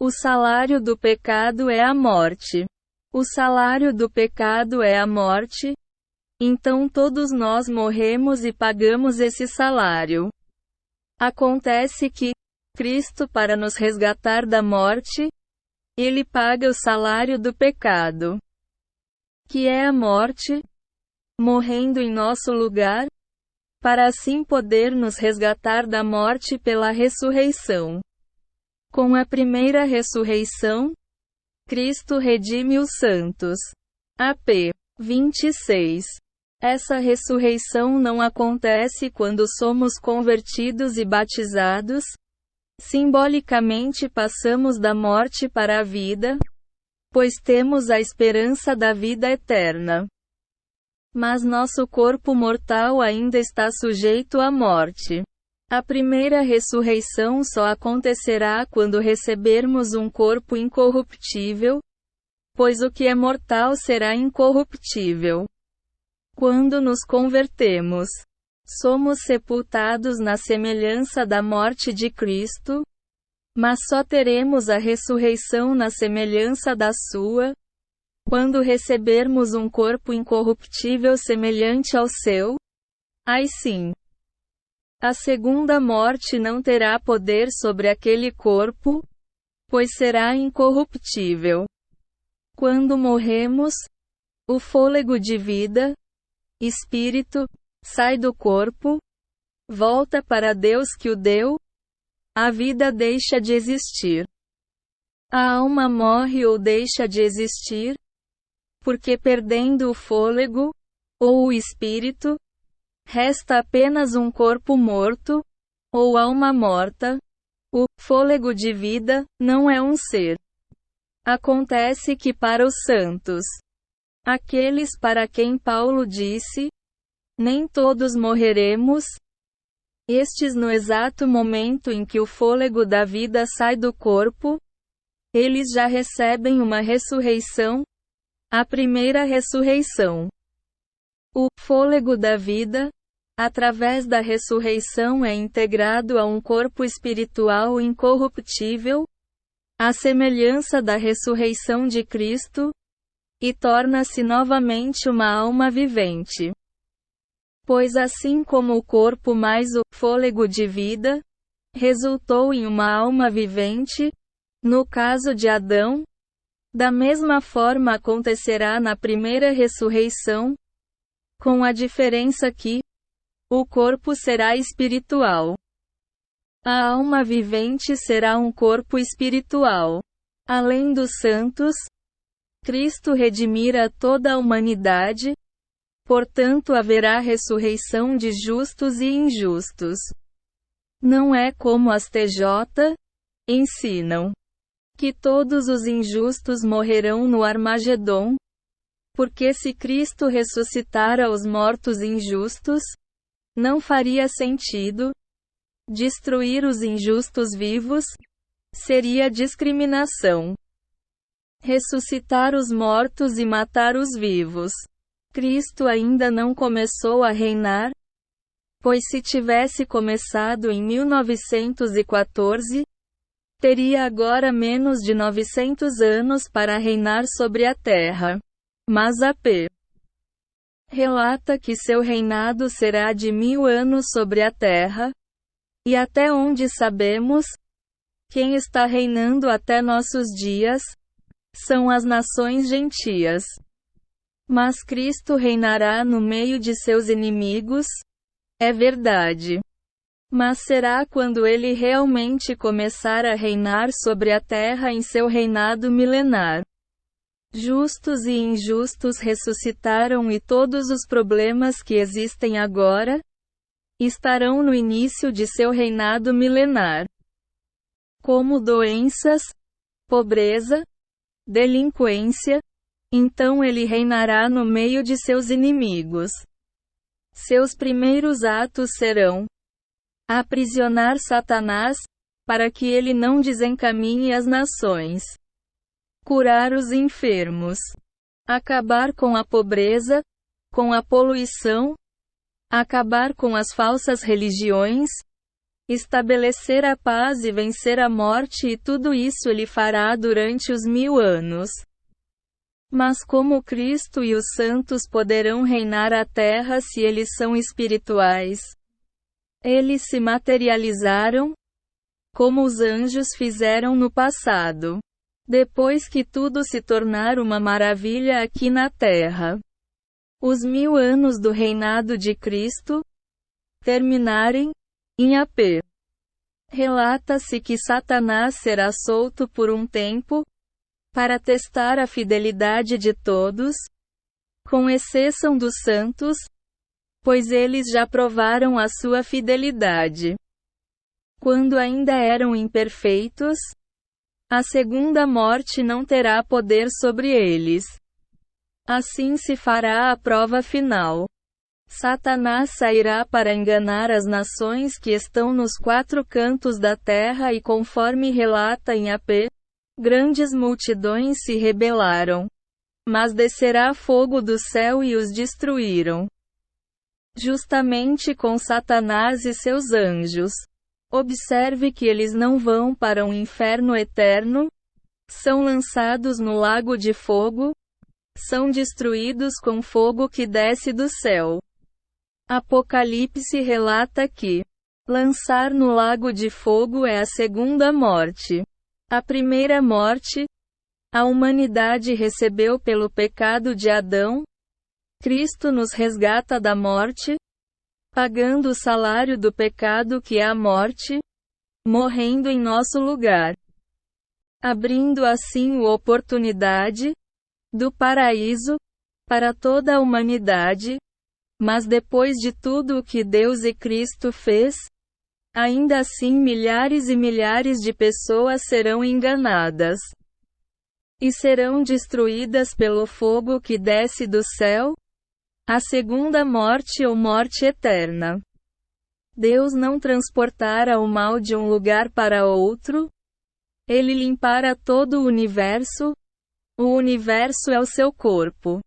O salário do pecado é a morte. O salário do pecado é a morte. Então todos nós morremos e pagamos esse salário. Acontece que, Cristo, para nos resgatar da morte, ele paga o salário do pecado, que é a morte, morrendo em nosso lugar, para assim poder nos resgatar da morte pela ressurreição. Com a primeira ressurreição, Cristo redime os santos. AP 26. Essa ressurreição não acontece quando somos convertidos e batizados. Simbolicamente passamos da morte para a vida, pois temos a esperança da vida eterna. Mas nosso corpo mortal ainda está sujeito à morte. A primeira ressurreição só acontecerá quando recebermos um corpo incorruptível, pois o que é mortal será incorruptível. Quando nos convertemos, somos sepultados na semelhança da morte de Cristo, mas só teremos a ressurreição na semelhança da sua, quando recebermos um corpo incorruptível semelhante ao seu. Aí sim, a segunda morte não terá poder sobre aquele corpo, pois será incorruptível. Quando morremos, o fôlego de vida, espírito, sai do corpo, volta para Deus que o deu, a vida deixa de existir. A alma morre ou deixa de existir, porque perdendo o fôlego, ou o espírito, resta apenas um corpo morto, ou alma morta. O fôlego de vida não é um ser. Acontece que para os santos, aqueles para quem Paulo disse, nem todos morreremos, estes no exato momento em que o fôlego da vida sai do corpo, eles já recebem uma ressurreição, a primeira ressurreição. O fôlego da vida, através da ressurreição, é integrado a um corpo espiritual incorruptível, à semelhança da ressurreição de Cristo, e torna-se novamente uma alma vivente. Pois assim como o corpo mais o fôlego de vida resultou em uma alma vivente, no caso de Adão, da mesma forma acontecerá na primeira ressurreição, com a diferença que o corpo será espiritual. A alma vivente será um corpo espiritual. Além dos santos, Cristo redimirá toda a humanidade, portanto haverá ressurreição de justos e injustos. Não é como as TJ ensinam que todos os injustos morrerão no Armagedon, porque se Cristo ressuscitara os mortos injustos, não faria sentido destruir os injustos vivos, seria discriminação. Ressuscitar os mortos e matar os vivos. Cristo ainda não começou a reinar, pois se tivesse começado em 1914, teria agora menos de 900 anos para reinar sobre a terra. Mas AP relata que seu reinado será de 1000 anos sobre a terra, e até onde sabemos, quem está reinando até nossos dias são as nações gentias. Mas Cristo reinará no meio de seus inimigos, é verdade. Mas será quando ele realmente começar a reinar sobre a terra em seu reinado milenar. Justos e injustos ressuscitaram e todos os problemas que existem agora estarão no início de seu reinado milenar. Como doenças, pobreza, delinquência, então ele reinará no meio de seus inimigos. Seus primeiros atos serão aprisionar Satanás, para que ele não desencaminhe as nações. Curar os enfermos. Acabar com a pobreza, com a poluição. Acabar com as falsas religiões. estabelecer a paz e vencer a morte, e tudo isso ele fará durante os 1000 anos. Mas como Cristo e os santos poderão reinar a terra se eles são espirituais? Eles se materializaram, como os anjos fizeram no passado. Depois que tudo se tornar uma maravilha aqui na terra. Os 1000 anos do reinado de Cristo terminarem, em AP. Relata-se que Satanás será solto por um tempo, para testar a fidelidade de todos, com exceção dos santos, pois eles já provaram a sua fidelidade. Quando ainda eram imperfeitos, a segunda morte não terá poder sobre eles. Assim se fará a prova final. Satanás sairá para enganar as nações que estão nos 4 cantos da terra, e conforme relata em AP, grandes multidões se rebelaram. Mas descerá fogo do céu e os destruíram. Justamente com Satanás e seus anjos. Observe que eles não vão para um inferno eterno, são lançados no lago de fogo, são destruídos com fogo que desce do céu. Apocalipse relata que lançar no lago de fogo é a segunda morte. A primeira morte, a humanidade recebeu pelo pecado de Adão. Cristo nos resgata da morte, pagando o salário do pecado, que é a morte, morrendo em nosso lugar, abrindo assim a oportunidade do paraíso para toda a humanidade. Mas depois de tudo o que Deus e Cristo fez, ainda assim milhares e milhares de pessoas serão enganadas e serão destruídas pelo fogo que desce do céu, a segunda morte ou morte eterna. Deus não transportara o mal de um lugar para outro, ele limpara todo o universo é o seu corpo.